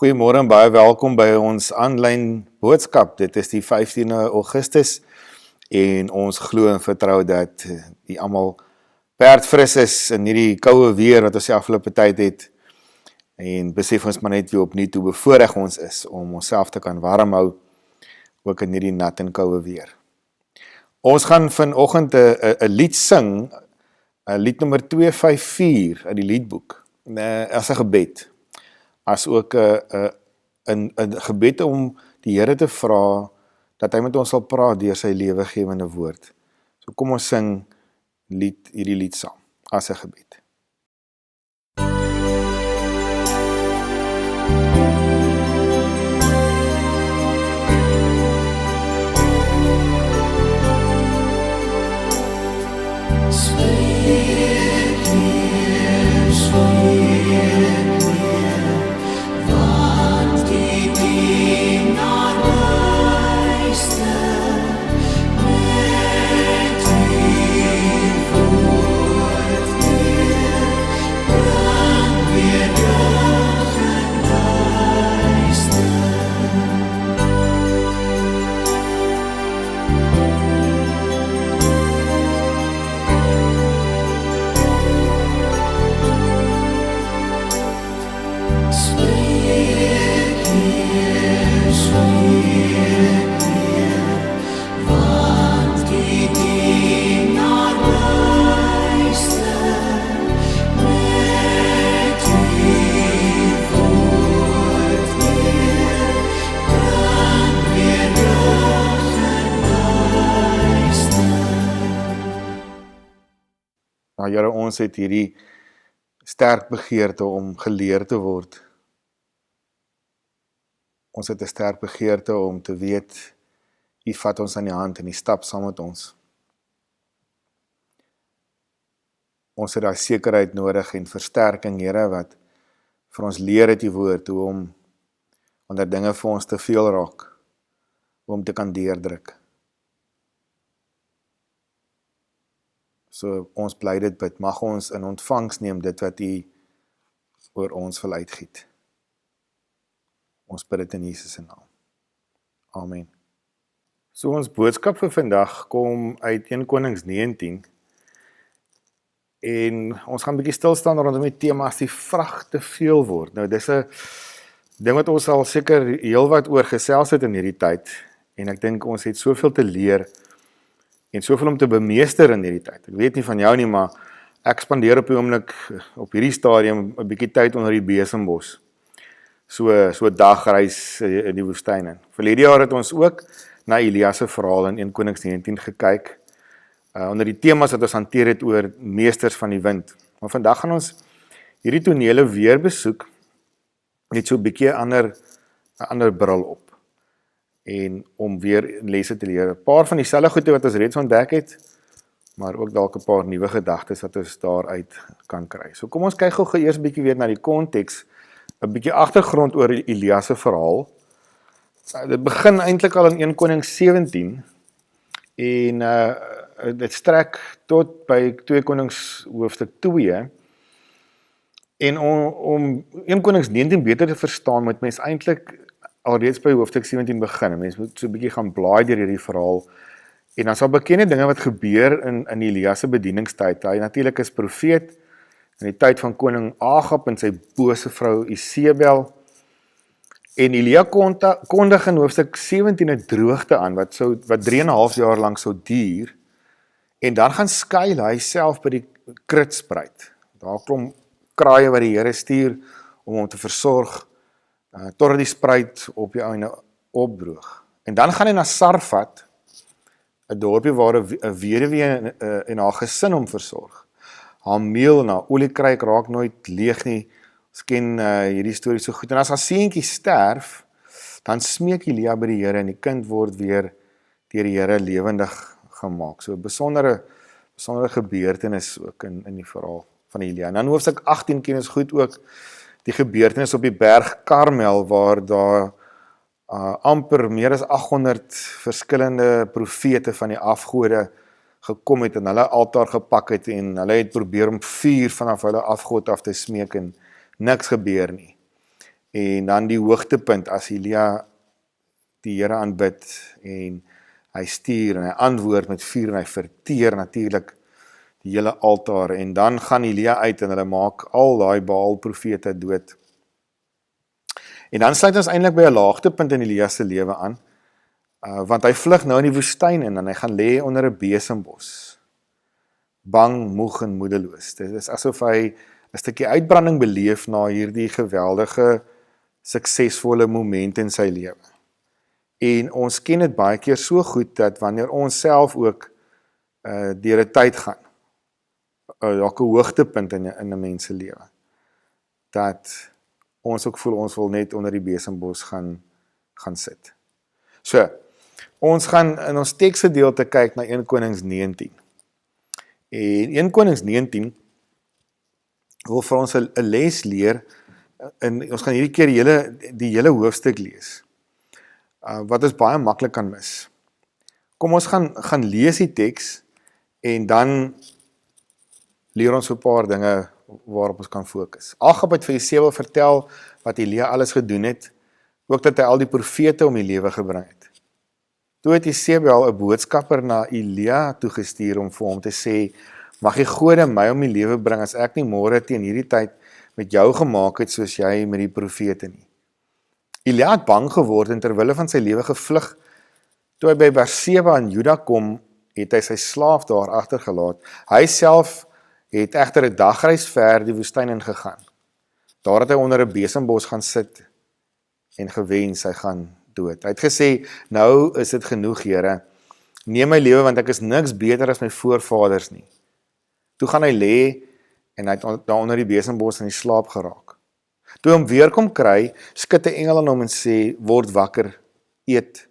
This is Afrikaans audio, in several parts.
Goeiemôre en baie welkom by ons aanlyn boodskap. Dit is die 15de Augustus en ons glo en vertrou dat die almal perdfris is in hierdie koue weer wat ons die afgelope tyd het. En besef ons maar net weer opnuut hoe bevoorreg ons is om onsself te kan warm hou, ook in hierdie nat en koue weer. Ons gaan vanoggend 'n lied sing, lied nummer 254 uit die liedboek, as 'n gebed. As ook 'n gebed om die Here te vra dat hy met ons sal praat deur sy lewegewende woord. So kom ons sing hierdie lied saam as 'n gebed. Here, ons het hierdie sterk begeerte om geleer te word. Ons het 'n sterk begeerte om te weet, U vat ons aan die hand en U stap saam met ons. Ons het daai sekerheid nodig en versterking, Here, wat vir ons leer uit U woord, hoe om wanneer dinge vir ons te veel raak, om te kan deurdruk. So ons bly dit bid, mag ons in ontvangs neem dit wat U oor ons wil uitgiet. Ons bid dit in Jesus se naam. Amen. So ons boodskap vir vandag kom uit 1 Konings 19 en ons gaan 'n bietjie stil staan rondom die tema as die vrag te veel word. Nou dis 'n ding wat ons al seker heelwat oor gesels het in hierdie tyd en ek dink ons het soveel te leer en soveel om te bemeester in hierdie tyd. Ek weet nie van jou nie, maar ek spandeer op die oomblik op hierdie stadium 'n bietjie tyd onder die besembos. So dagreis in die woestyn in. Verlede jaar het ons ook na Elia se verhaal in 1 Konings 19 gekyk, onder die temas wat ons hanteer het oor meesters van die wind. Maar vandag gaan ons hierdie tonele weer besoek, net so 'n bietjie 'n ander bril op. En om weer lesse te leer. 'n Paar van dieselfde goede wat ons reeds ontdek het, maar ook dalk 'n paar nuwe gedagtes wat ons daaruit kan kry. So kom ons kyk gou eers 'n bietjie weer na die konteks, 'n bietjie agtergrond oor Elia se verhaal. Dit begin eintlik al in 1 Konings 17 en dit strek tot by 2 Konings hoofstuk 2. En om 1 Konings 19 beter te verstaan, moet mens eintlik alreeds by hoofstuk 17 begin. Mens moet so 'n bietjie gaan blaai deur hierdie verhaal. En dan sal bekende dinge wat gebeur in Elia se bedieningstyd. Hy natuurlik is profeet in die tyd van koning Agab en sy bose vrou Isebel. En Elia kondig in hoofstuk 17 'n droogte aan wat 3,5 jaar lank sou duur. En dan gaan skuil hy self by die Kritspruit. Daar kom kraaie wat die Here stuur om hom te versorg totdat die spruit op die einde opdroog. En dan gaan hy na Sarfat, 'n dorpie waar 'n weduwee en haar gesin hom versorg. Haar meel en haar oliekruik raak nooit leeg nie. Ons ken hierdie storie so goed. En as haar seentjie sterf, dan smeek Elia by die Here en die kind word weer deur die Here lewendig gemaak. So 'n besondere gebeurtenis ook in die verhaal van Elia. En dan hoofstuk 18 ken ons goed ook die gebeurtenis op die berg Karmel, waar daar amper meer as 800 verskillende profete van die afgode gekom het en hulle altaar gepak het en hulle het probeer om vuur vanaf hulle afgod af te smeek en niks gebeur nie. En dan die hoogtepunt as Elia die Here aanbid en hy stuur en hy antwoord met vuur en hy verteer natuurlik die hele altaar en dan gaan Elia uit en hulle maak al daai Baal profete dood. En dan sluit ons eintlik by 'n laagtepunt in Elia se lewe aan, want hy vlug nou in die woestyn in en hy gaan lê onder 'n besembos. Bang, moeg en moedeloos. Dit is asof hy 'n stukkie uitbranding beleef na hierdie geweldige, suksesvolle moment in sy lewe. En ons ken dit baie keer so goed dat wanneer ons self ook deur 'n tyd gaan, dalk 'n hoogtepunt in 'n mens se lewe, dat ons ook voel ons wil net onder die besembos gaan sit. So, ons gaan in ons teksgedeelte kyk na 1 Konings 19. En 1 Konings 19 wil vir ons 'n les leer, en ons gaan hierdie keer die hele hoofstuk lees, wat ons baie maklik kan mis. Kom ons gaan lees die teks, en dan leer ons 'n paar dinge waarop ons kan fokus. Agab het vir Jesebel vertel wat Elia alles gedoen het, ook dat hy al die profete om die lewe gebring het. Toe het Jesebel 'n boodskapper na Elia toegestuur om vir hom te sê, mag die gode my om die lewe bring as ek nie môre teen hierdie tyd met jou gemaak het soos jy met die profete nie. Elia het bang geword en terwille van sy lewe gevlug. Toe hy by Berseba in Juda kom, het hy sy slaaf daar agtergelaat. Hy self het egter 'n dagreis ver die woestyn ingegaan. Daar het hy onder 'n besembos gaan sit en gewens hy gaan dood. Hy het gesê, nou is dit genoeg, Here. Neem my lewe want ek is niks beter as my voorvaders nie. Toe gaan hy lê en hy het daar onder die besembos in die slaap geraak. Toe hom weer kom kry, skud 'n engel aan hom en sê, word wakker, eet.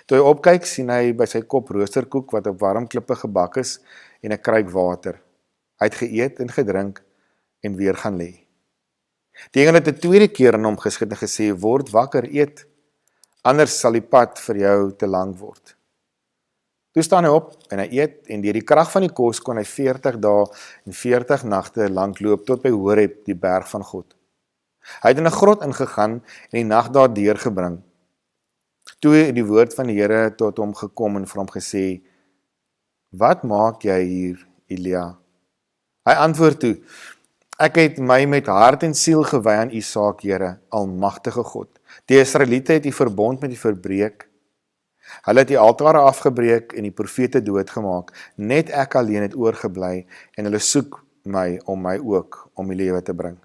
Toe hy opkyk, sien hy by sy kop roosterkoek wat op warm klippe gebak is en 'n kruik water. Hy het geëet en gedrink en weer gaan lê. Die engel het 'n tweede keer aan hom geskud en gesê, word wakker, eet, anders sal die pad vir jou te lank word. Toe staan hy op en hy eet en deur die krag van die kos kon hy 40 dae en 40 nagte lank loop tot by Horeb, die berg van God. Hy het in 'n grot ingegaan en die nag daar deurgebring. Toe het die woord van die Here tot hom gekom en vir hom gesê, wat maak jy hier, Elia? Hy antwoord toe, ek het my met hart en siel gewy aan U saak, Here, almagtige God. Die Israeliete het U verbond met U verbreek. Hulle het die altare afgebreek en die profete doodgemaak. Net ek alleen het oorgebly en hulle soek my om ook om die lewe te bring.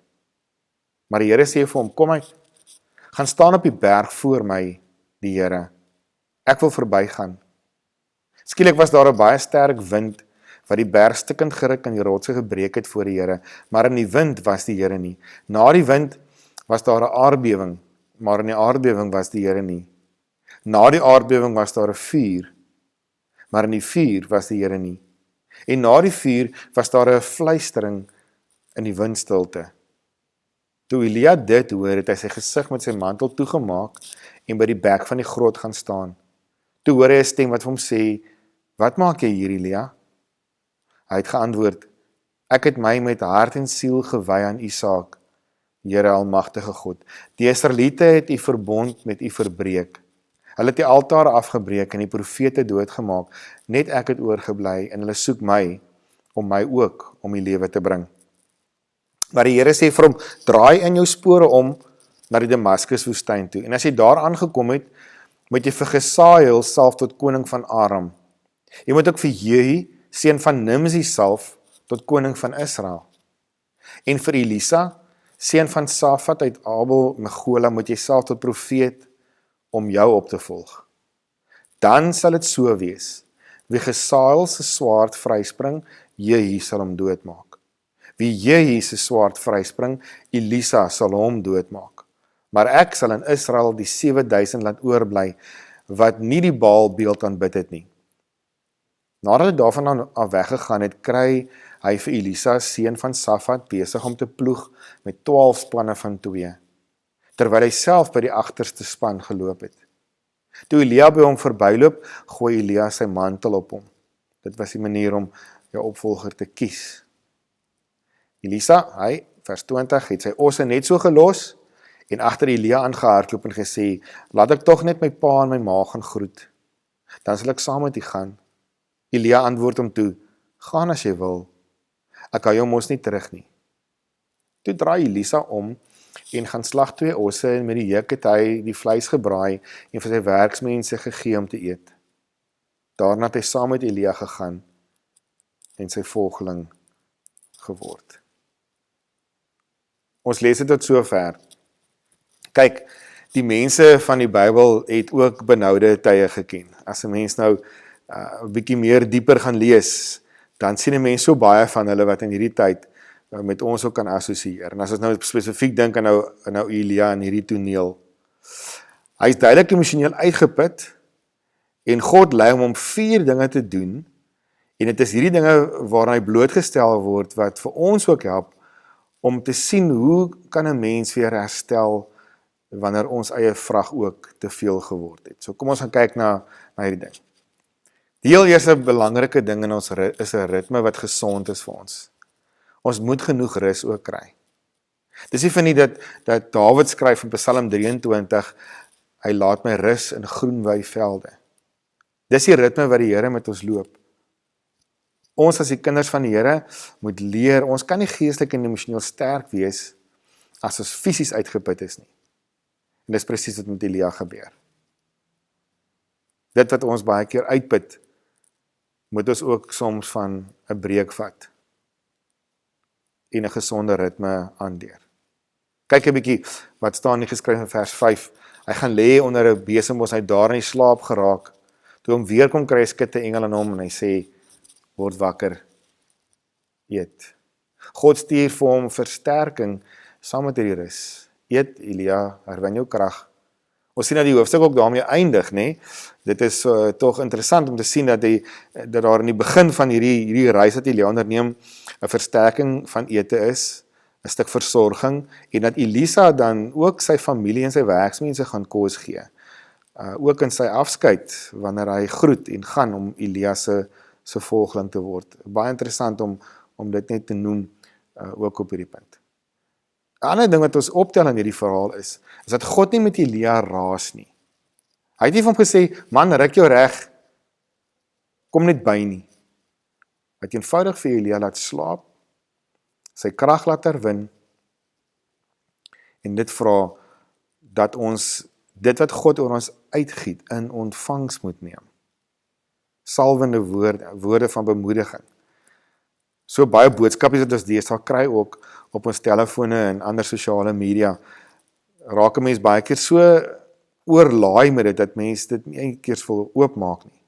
Maar die Here sê vir hom, kom uit, gaan staan op die berg voor my, die Here. Ek wil verbygaan. Skielik was daar 'n baie sterk wind wat die berg stukkend geruk en die rotse gebreek het voor die Here, maar in die wind was die Here nie. Na die wind was daar 'n aardbewing, maar in die aardbewing was die Here nie. Na die aardbewing was daar 'n vuur, maar in die vuur was die Here nie. En na die vuur was daar 'n fluistering in die windstilte. Toe Elia dit hoor, het hy sy gesig met sy mantel toegemaak en by die bek van die grot gaan staan. Toe hoor hy 'n stem wat vir hom sê, wat maak jy hier, Elia? Hy het geantwoord, ek het my met hart en siel gewy aan U saak, Here almagtige God. Die Israeliete het U verbond met U verbreek. Hulle het die altare afgebreek en die profete doodgemaak. Net ek het oorgebly en hulle soek my om ook om die lewe te bring. Maar die Here sê vir hom, draai in jou spore om na die Damaskus woestyn toe. En as jy daar aangekom het, moet jy vir Gesael salf tot koning van Aram. Jy moet ook vir Jehu, seun van Nimsi salf tot koning van Israel. En vir Elisa, seun van Safat uit Abel Megola, moet jy salf tot profeet om jou op te volg. Dan sal dit so wees, wie Gesael se swaard vryspring, Jehu sal hom doodmaak. Wie Jehu se swaard vryspring, Elisa sal hom doodmaak. Maar ek sal in Israel die 7000 laat oorbly, wat nie die Baal beeld aanbid het nie. Nadat hy daarvan af weggegaan het, kry hy vir Elisa, seun van Safat, besig om te ploeg met 12 spanne van 2, terwyl hy self by die agterste span geloop het. Toe Elia by hom verbyloop, gooi Elia sy mantel op hom. Dit was die manier om jou opvolger te kies. Elisa, hy, vers 20, het sy osse net so gelos en agter Elia aangehardloop en gesê, laat ek tog net my pa en my ma gaan groet, dan sal ek saam met u gaan. Elia antwoord hom toe, gaan as jy wil, ek hou jou mos nie terug nie. Toe draai Elisa om en gaan slag 2 osse en met die juk het hy die vleis gebraai en vir sy werksmense gegee om te eet. Daarna het hy saam met Elia gegaan en sy volgeling geword. Ons lees dit tot sover. Kyk, die mense van die Bybel het ook benoude tye geken. As 'n mens nou 'n bietjie meer dieper gaan lees, dan sien 'n mens so baie van hulle wat in hierdie tyd met ons ook kan assosieer. En as ons nou spesifiek dink aan nou Elia in hierdie toneel. Hy is duidelik emosioneel uitgeput en God lei hom om 4 dinge te doen en dit is hierdie dinge waaraan hy blootgestel word wat vir ons ook help om te sien hoe kan 'n mens weer herstel wanneer ons eie vrag ook te veel geword het. So kom ons gaan kyk na hierdie ding. Die heel eerste belangrike ding in ons is 'n ritme wat gesond is vir ons. Ons moet genoeg rus ook kry. Dis nie vir nie dat Dawid skryf in Psalm 23, hy laat my rus in groen weivelde. Dis die ritme wat die Here met ons loop. Ons as die kinders van die Here moet leer, ons kan nie geestelik en emosioneel sterk wees as ons fisies uitgeput is nie. En dis presies wat met Elia gebeur. Dit wat ons baie keer uitput, moet ons ook soms van 'n breek vat en 'n gesonde ritme aanleer. Kyk 'n bietjie wat staan hier geskryf in vers 5. Hy gaan lê onder 'n besembos, hy daar in die slaap geraak. Toe hom weer kom kry, skud 'n engel aan hom en hy sê, word wakker, eet. God stuur vir hom versterking saam met hierdie rus. Eet, Elia, herwin jou krag. Ons sien dat die hoofstuk ook daarmee eindig, nê? Dit is tog interessant om te sien dat daar in die begin van hierdie reis wat Elia onderneem 'n versterking van ete is, 'n stuk versorging, en dat Elisa dan ook sy familie en sy werksmense gaan kos gee. Ook in sy afskeid, wanneer hy groet en gaan om Elia se volgeling te word. Baie interessant om dit net te noem, ook op hierdie punt. 'n Ander ding wat ons optel in hierdie verhaal is dat God nie met Elia raas nie. Hy het nie vir hom gesê, man, ruk jou reg, kom net by nie. Hy het eenvoudig vir Elia laat slaap, sy krag laat herwin, en dit vra dat ons dit wat God oor ons uitgiet in ontvangs moet neem. Salwende woorde van bemoediging. So baie boodskapies wat ons deesdae kry ook op ons telefone en ander sosiale media, raak 'n mens baie keer so oorlaai met dit, dat mens dit nie eendag wil oopmaak nie.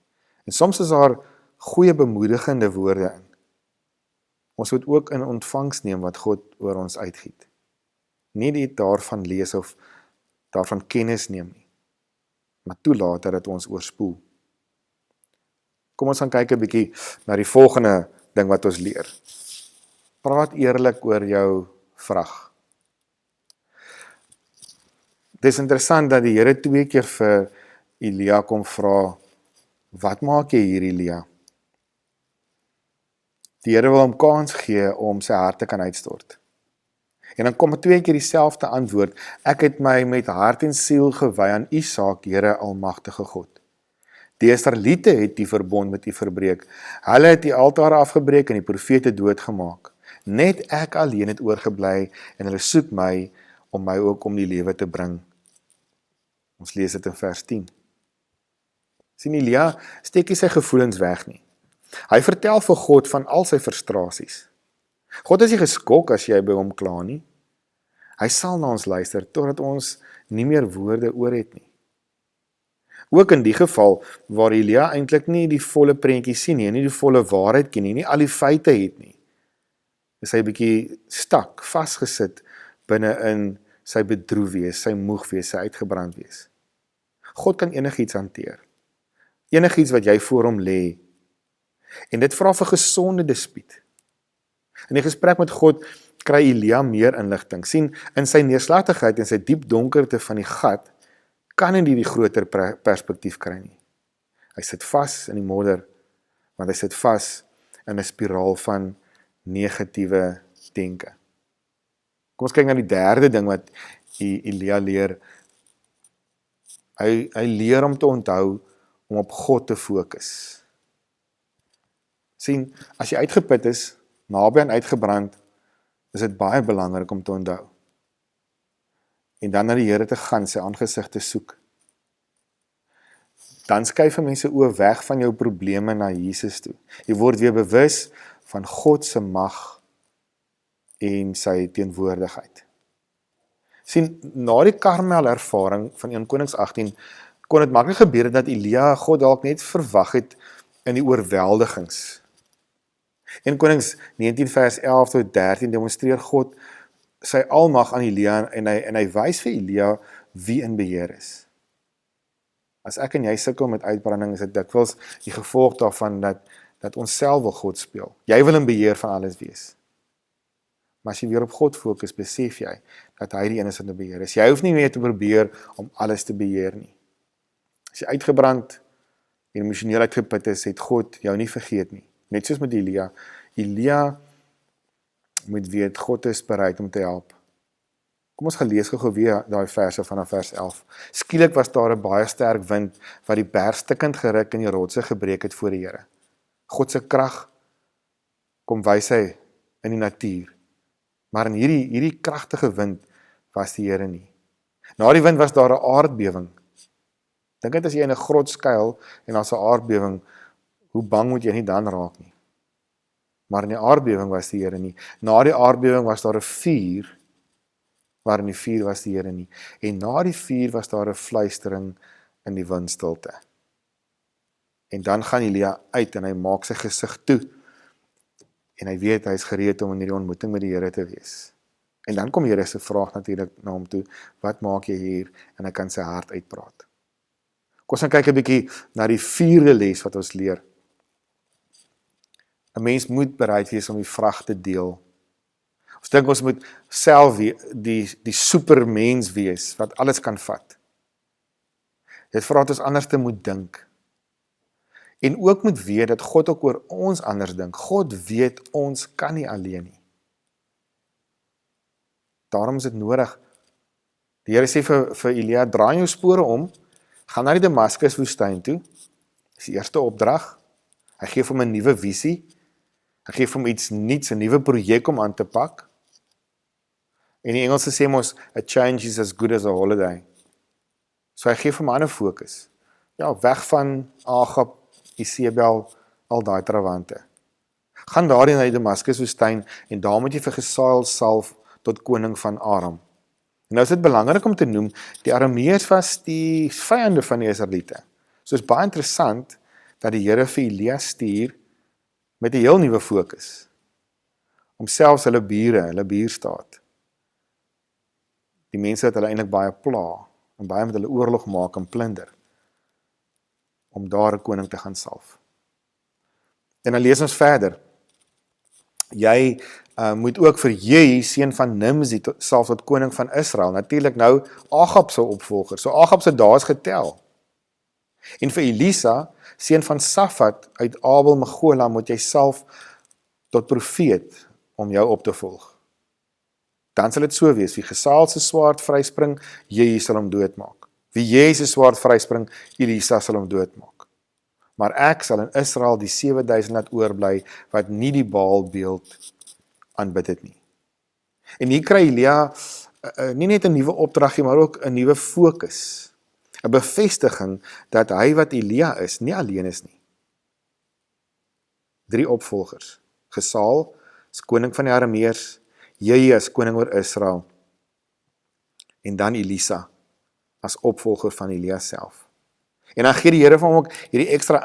En soms is daar goeie bemoedigende woorde in. Ons moet ook in ontvangs neem wat God oor ons uitgiet. Nie net daarvan lees of daarvan kennis neem nie, maar toelaat dat dit ons oorspoel. Kom ons gaan kyk 'n bietjie na die volgende ding wat ons leer. Praat eerlik oor jou vrag. Dit is interessant dat die Here 2 keer vir Elia kom vra, wat maak jy hier, Elia? Die Here wil hom kans gee om sy hart te kan uitstort. En dan kom 2 keer dieselfde antwoord, ek het my met hart en siel gewy aan u saak, Here almagtige God. Die Israeliete het die verbond met u verbreek. Hulle het die altare afgebreek en die profete doodgemaak. Net ek alleen het oorgebly en hulle soek my om my ook om die lewe te bring. Ons lees dit in vers 10. Sien, Elia steek nie sy gevoelens weg nie. Hy vertel vir God van al sy frustrasies. God is nie geskok as jy by hom kla nie. Hy sal na ons luister totdat ons nie meer woorde oor het nie. Ook in die geval waar Elia eintlik nie die volle prentjie sien nie, nie die volle waarheid ken nie al die feite het nie, is hy bietjie stak, vasgesit binne in sy bedroef wees, sy moeg wees, sy uitgebrand wees. God kan enigiets hanteer. Enigiets wat jy voor hom lê. En dit vra vir gesonde dispuut. In die gesprek met God kry Elia meer inligting. Sien, in sy neerslagtigheid en sy diep donkerte van die gat, kan hy nie die groter perspektief kry nie. Hy sit vas in die modder, want hy sit vas in 'n spiraal van negatiewe denke. Kom ons kyk na die derde ding wat Elia leer, hy leer om te onthou om op God te fokus. Sien, as jy uitgeput is, naby aan uitgebrand, is dit baie belangrik om te onthou. En dan na die Here te gaan, sy aangesig te soek. Dan skuif mense oë weg van jou probleme na Jesus toe. Jy word weer bewus van God se mag en sy teenwoordigheid. Sien, na die Karmel ervaring van 1 Konings 18, kon dit maklik gebeur het dat Elia God dalk net verwag het in die oorweldigings. 1 Konings 19 vers 11 tot 13 demonstreer God sy almag aan Elia en hy wys vir Elia wie in beheer is. As ek en jy sukkel met uitbranding, is dit dikwels die gevolg daarvan dat ons self wil God speel. Jy wil in beheer van alles wees. Maar as jy weer op God fokus, besef jy dat hy die een is in die beheer is. Jy hoef nie meer te probeer om alles te beheer nie. As jy uitgebrand en emosioneel uitgeput is, het God jou nie vergeet nie. Net soos met Elia. Elia moet weet, God is bereid om te help. Kom ons gaan lees gou weer daai verse vanaf vers 11. Skielik was daar 'n baie sterk wind wat die berg stikkend geruk en die rotse gebreek het voor die Here. God se krag kom wys hy in die natuur. Maar in hierdie kragtige wind was die Here nie. Na die wind was daar 'n aardbewing. Dink net as jy in 'n grot skuil en daar's 'n aardbewing, hoe bang moet jy nie dan raak nie. Maar in die aardbewing was die Here nie. Na die aardbewing was daar 'n vuur, maar in die vuur was die Here nie. En na die vuur was daar 'n fluistering in die windstilte. En dan gaan Elia uit en hy maak sy gesig toe. En hy weet hy is gereed om in hierdie ontmoeting met die Here te wees. En dan kom Here se vraag natuurlik na hom toe, wat maak jy hier? En hy kan sy hart uitpraat. Kom ons gaan kyk 'n bietjie na die 4de les wat ons leer. 'n Mens moet bereid wees om die vrag te deel. Ons dink ons moet self die supermens wees wat alles kan vat. Dit vra dat ons anders te moet dink. En ook moet weet dat God ook oor ons anders dink. God weet ons kan nie alleen nie. Daarom is dit nodig. Die Here sê vir Elia, draai jou spore om, gaan na die Damaskus woestyn toe. Dis die eerste opdrag. Hy gee vir hom 'n nuwe visie. Hy gee vir hom iets nuuts, 'n nuwe projek om aan te pak. En die Engelse sê mos, a change is as good as a holiday. So hy gee vir hom 'n ander fokus. Ja, weg van Agab, Isebel, al daai trawante. Gaan daarin na die Damaskus woestyn en daar moet jy vir Gesael salf tot koning van Aram. En nou is dit belangrik om te noem, die Arameërs was die vyande van die Israeliete. So is baie interessant dat die Here vir Elia stuur met 'n heel nuwe fokus. Om selfs hulle bure, hulle buurstaat, die mense wat hulle eintlik baie pla, en baie met hulle oorlog maak en plunder, om daar 'n koning te gaan salf. En dan lees ons verder. Jy moet ook vir Jehu, seun van Nimsi, salf tot koning van Israel. Natuurlik nou Agab se opvolger. So Agab se dae is getel. En vir Elisa, seun van Safat uit Abel Megola, moet jy salf tot profeet om jou op te volg. Dan sal dit so wees, wie Gesael se swaard vryspring, Jehu sal hom doodmaak. Wie Jehu se swaard vryspring, Elisa sal hom doodmaak. Maar ek sal in Israel die 7000 laat oorbly wat nie die Baalbeeld aanbid het nie. En hier kry Elia nie net 'n nuwe opdrag nie, maar ook 'n nuwe fokus. 'n Bevestiging dat hy wat Elia is, nie alleen is nie. 3 opvolgers. Gesael as koning van die Arameërs, Jehu as koning oor Israel, en dan Elisa as opvolger van Elia self. En dan gee die Here vir hom ook hierdie ekstra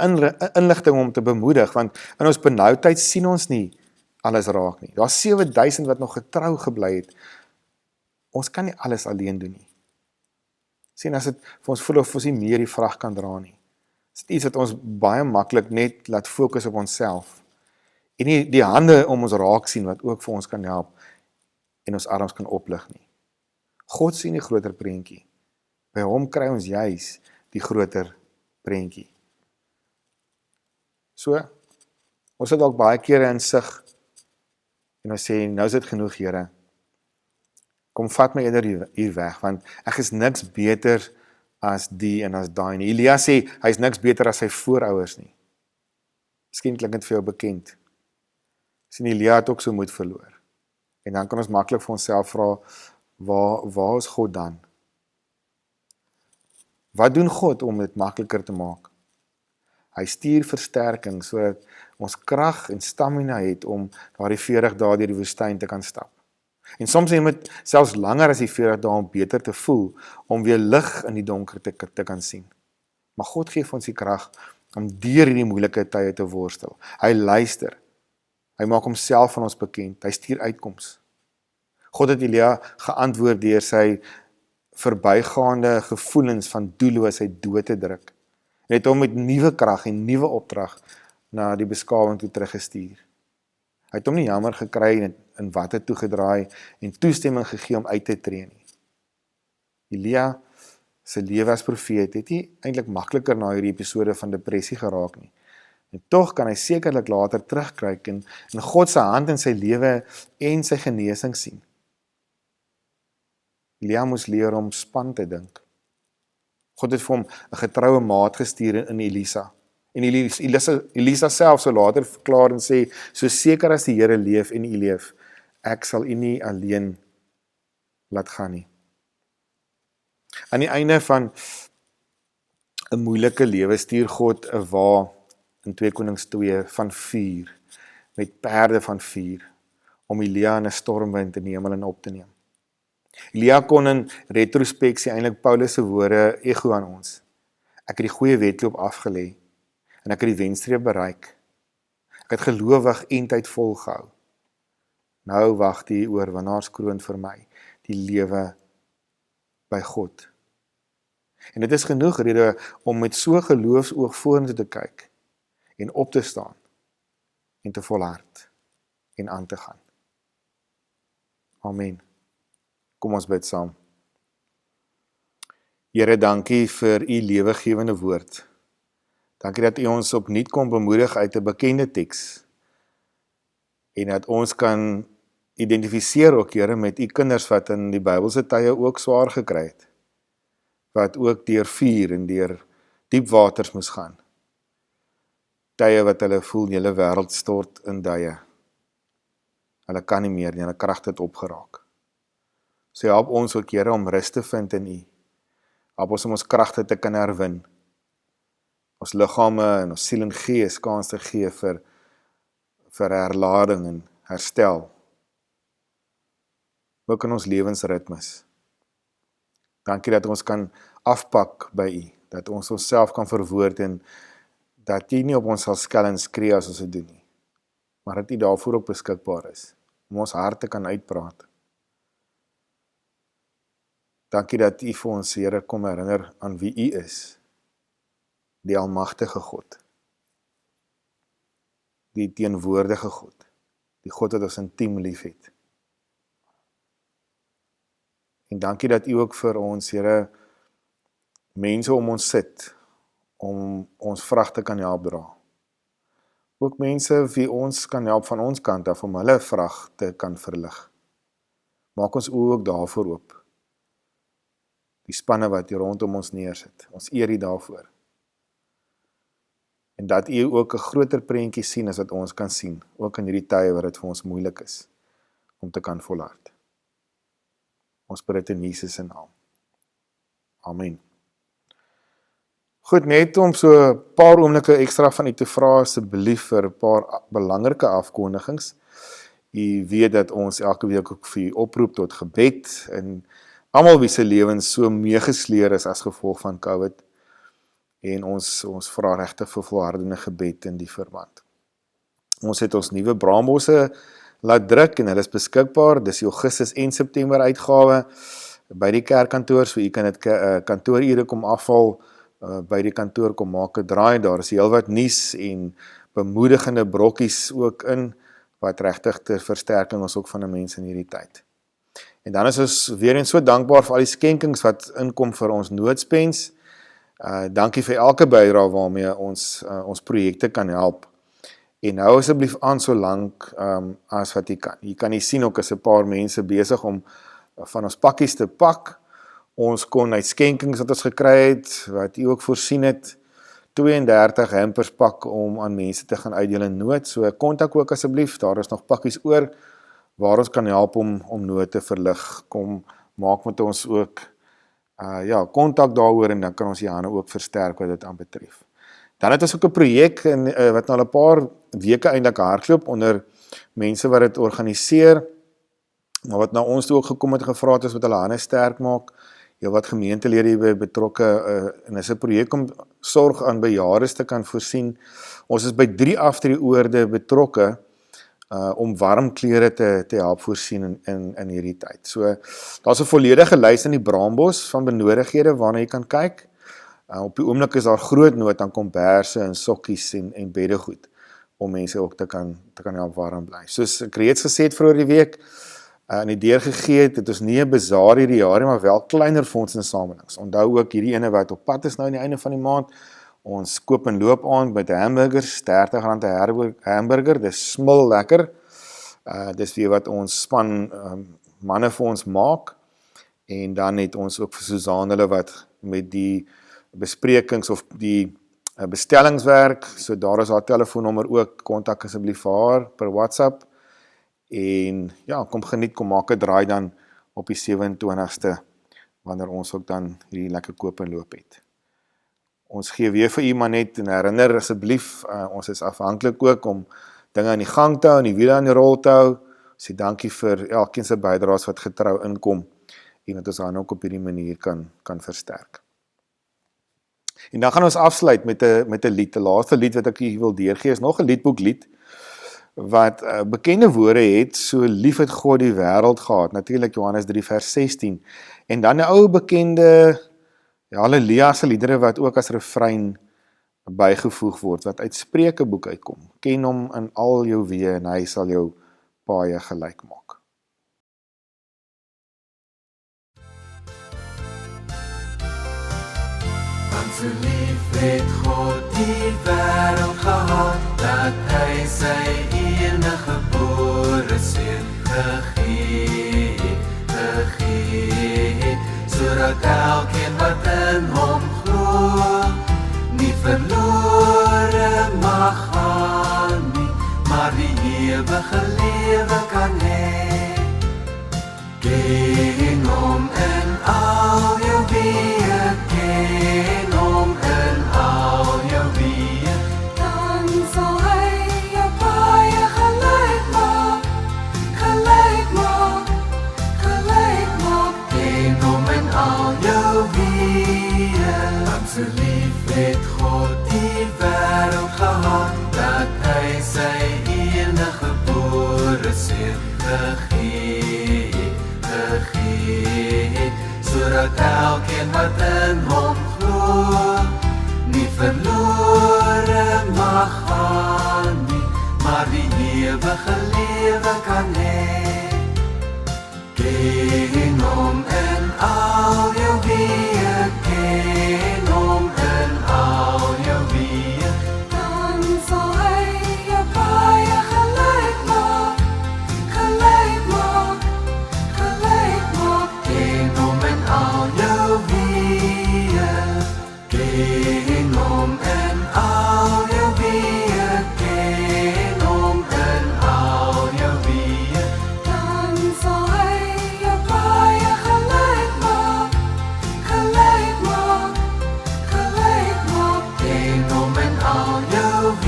inligting om te bemoedig, want in ons benoudheid sien ons nie alles raak nie. Daar's 7000 wat nog getrou gebly het. Ons kan nie alles alleen doen nie. Sien, as dit vir ons voel of ons nie meer die vrag kan dra nie. Is dit iets wat ons baie maklik net laat fokus op onsself. En nie die hande om ons raak sien wat ook vir ons kan help en ons arms kan oplig nie. God sien die groter prentjie. By hom kry ons juis die groter prentjie. So, ons het dalk baie kere insig en ons sê, nou is dit genoeg, Here. kom vat my eerder hier weg, want ek is niks beter as die en as daai nie. Elia sê, hy is niks beter as sy voorouers nie. Miskien klink dit vir jou bekend. Sien, Elia het ook so moed verloor. En dan kan ons maklik vir onsself vra, waar is God dan? Wat doen God om dit makliker te maak? Hy stuur versterking, sodat ons krag en stamina het om daardie 40 dae deur die woestyn te kan stap. En soms neem dit selfs langer as die 40 dae om beter te voel, om weer lig in die donker te kan sien. Maar God gee ons die krag om deur hierdie moeilike tye te worstel. Hy luister. Hy maak homself van ons bekend. Hy stuur uitkoms. God het Elia geantwoord deur sy verbygaande gevoelens van doelloosheid dood te druk. En het hom met nuwe krag en nuwe opdrag na die beskawing toe teruggestuur. Hy het hom nie jammer gekry en in watte toegedraai en toestemming gegee om uit te tree nie. Elia se lewe as profeet het nie eintlik makliker na hierdie episode van depressie geraak nie. En tog kan hy sekerlik later terugkyk en God se hand in sy lewe en sy genesing sien. Elia moes leer om span te dink. God het vir hom 'n getroue maat gestuur in Elisa. En Elisa self sou later verklaar en sê, so seker as die Here leef en u leef, ek sal u nie alleen laat gaan nie. Aan die einde van 'n moeilike lewe stuur God 'n wa in 2 Konings 2 van vuur, met perde van vuur, om Elia in 'n stormwind in die hemel in op te neem. Elia kon in retrospeksie eintlik Paulus se woorde ego aan ons. Ek het die goeie wedloop afgelê en ek het die wenstreep bereik. Ek het gelowig eindtyd volgehou. Nou wag die oorwinnaarskroon vir my, die lewe by God. En dit is genoeg rede om met so geloofsoog vorentoe te kyk en op te staan en te volhard en aan te gaan. Amen. Kom ons bid saam. Here, dankie vir u lewegewende woord. Dankie dat u ons opnuut kom bemoedig uit 'n bekende teks. En dat ons kan identifiseer ook, Here, met u kinders wat in die Bybelse tye ook swaar gekry het. Wat ook deur vuur en deur diep waters moes gaan. Tye wat hulle voel die hele wêreld stort in duie. Hulle kan nie meer nie, hulle kragte het opgeraak. So help ons ook, Here, om rus te vind in u. Help ons om ons kragte te kan herwin. Ons liggame en ons siel en gees kans te gee vir herlading en herstel. Ook in ons lewensritmes. Dankie dat ons kan afpak by u, dat ons onsself kan verwoord en dat u nie op ons sal skel en skree as ons dit doen nie, maar dat u daarvoor ook beskikbaar is, om ons harte kan uitpraat. Dankie dat u vir ons, Here, kom herinner aan wie u is, die almagtige God, die teenwoordige God, die God wat ons intiem lief het. En dankie dat u ook vir ons, Here, mense om ons sit, om ons vragte kan help dra. Ook mense wie ons kan help van ons kant af, om hulle vragte kan verlig. Maak ons oë ook daarvoor oop. Die spanne wat hier rondom ons neersit, ons eer u daarvoor. En dat u ook 'n groter prentjie sien as wat ons kan sien, ook in hierdie tye wat dit vir ons moeilik is, om te kan volhard. Ons bid dit in Jesus se naam. Amen. Goed, net om so 'n paar oomblikke ekstra van u te vra asseblief vir 'n paar belangrike afkondigings. U weet dat ons elke week ook vir u oproep tot gebed en almal wie se lewens so meegesleer is as gevolg van COVID. En ons vra regtig vir volhardende gebed in die verband. Ons het ons nuwe braambosse laat druk en hulle is beskikbaar. Dis die Augustus en September uitgawe by die kerkkantoor, so u kan dit kantoorure kom afhaal, by die kantoor kom maak 'n draai. Daar is heelwat nuus en bemoedigende brokkies ook in, wat regtig ter versterking is ook van 'n mens in hierdie tyd. En dan is ons weer eens so dankbaar vir al die skenkings wat inkom vir ons noodspens. Dankie vir elke bydrae waarmee ons projekte kan help. En hou asseblief aan so lank as wat jy kan. Jy kan nie sien ook as 'n paar mense besig om van ons pakkies te pak. Ons kon uit skenkings wat ons gekry het, wat u ook voorsien het, 32 hampers pak om aan mense te gaan uitdeel in nood. So kontak ook asseblief, daar is nog pakkies oor waar ons kan help om nood te verlig. Kom maak met ons ook kontak daaroor en dan kan ons die hande ook versterk wat dit aanbetref. Dan het ons ook 'n projek wat nou al 'n paar weke eintlik hardloop onder mense wat dit organiseer, maar wat na ons toe ook gekom het gevra het, is wat hulle hande sterk maak. Wat gemeentelede hierby betrokke, en is 'n projek om sorg aan bejaardes te kan voorsien. Ons is by 3 aftreeoorde betrokke om warm klere te help voorsien in hierdie tyd. So, daar's 'n volledige lys in die braambos van benodighede waarna jy kan kyk. Op die oomblik is daar groot nood aan komberse en sokkies en beddegoed om mense ook te kan help warm bly. Soos ek reeds gesê het vroeër die week, in die deur gegee het, het ons nie 'n bazaar hierdie jaar nie, maar wel kleiner fondsinsamelings. Onthou ook hierdie ene wat op pad is nou aan die einde van die maand. Ons koop en loop aan met hamburgers, R30 'n hamburger, dis smil lekker. Dis weer wat ons span manne vir ons maak. En dan het ons ook vir Suzanne hulle wat met die besprekings of die bestellingswerk, so daar is haar telefoonnommer ook, kontak asseblief vir haar per WhatsApp. En ja, kom geniet, kom maak 'n draai dan op die 27ste, wanneer ons ook dan hierdie lekker koop en loop het. Ons gee weer vir u maar net en herinner asseblief, ons is afhanklik ook om dinge aan die gang te hou en die wiele aan die rol te hou. Sê dankie vir elkeen se bydraes wat getrou inkom en dat ons dan ook op hierdie manier kan versterk. En dan gaan ons afsluit met 'n lied, die laaste lied wat ek hier wil deurgee is nog 'n liedboeklied wat bekende woorde het, so lief het God die wêreld gehad, natuurlik Johannes 3 vers 16, en dan 'n ou bekende Halleluja se liedere wat ook as refrein bygevoeg word, wat uit Spreukeboek uitkom. Ken hom in al jou weë en hy sal jou paaie gelyk maak. Want so lief het God die wêreld gehad, dat hy sy enige gebore seun gegee het, sodat elkeen wat in hom glo, nie verlore mag gaan nie, maar die ewige lewe kan hê. Ken hom in al jou weë, ken hom in al jou weë, dan sal hy jou paaie gelyk maak. Ken hom in al jou weë, want so lief het God die wêreld gehad, dat hy sy enige gebore seun gegee het, sodat elkeen wat in hom glo, nie verlore mag gaan nie, maar die ewige lewe kan hê. Ken hom in al jou weë, ken hom in al jou weë, dan sal hy jou paaie gelyk maak. Ken hom in al jou weë, ken hom in al jou weë, ken hom in al jou weë, dan sal hy jou paaie gelyk maak. Ken hom in al jou weë.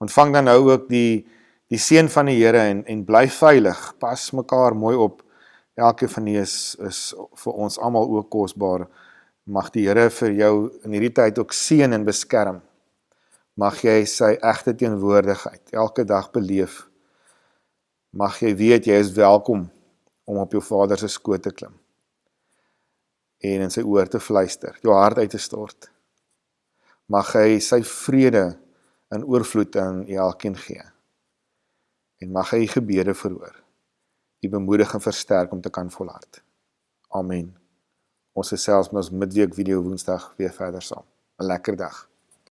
Ontvang dan nou ook die seën van die Here en bly veilig. Pas mekaar mooi op. Elke van die is vir ons almal ook kosbaar. Mag die Here vir jou in hierdie tyd ook seën en beskerm. Mag jy sy egte teenwoordigheid elke dag beleef. Mag jy weet jy is welkom om op jou Vader se skoot te klim. En in sy oor te fluister, jou hart uit te stort. Mag hy sy vrede in oorvloed aan elkeen gee. En mag hy gebede verhoor, die bemoedig en versterk om te kan volhard. Amen. Ons is selfs met ons midweek video Woensdag weer verder saam. 'n Lekker dag.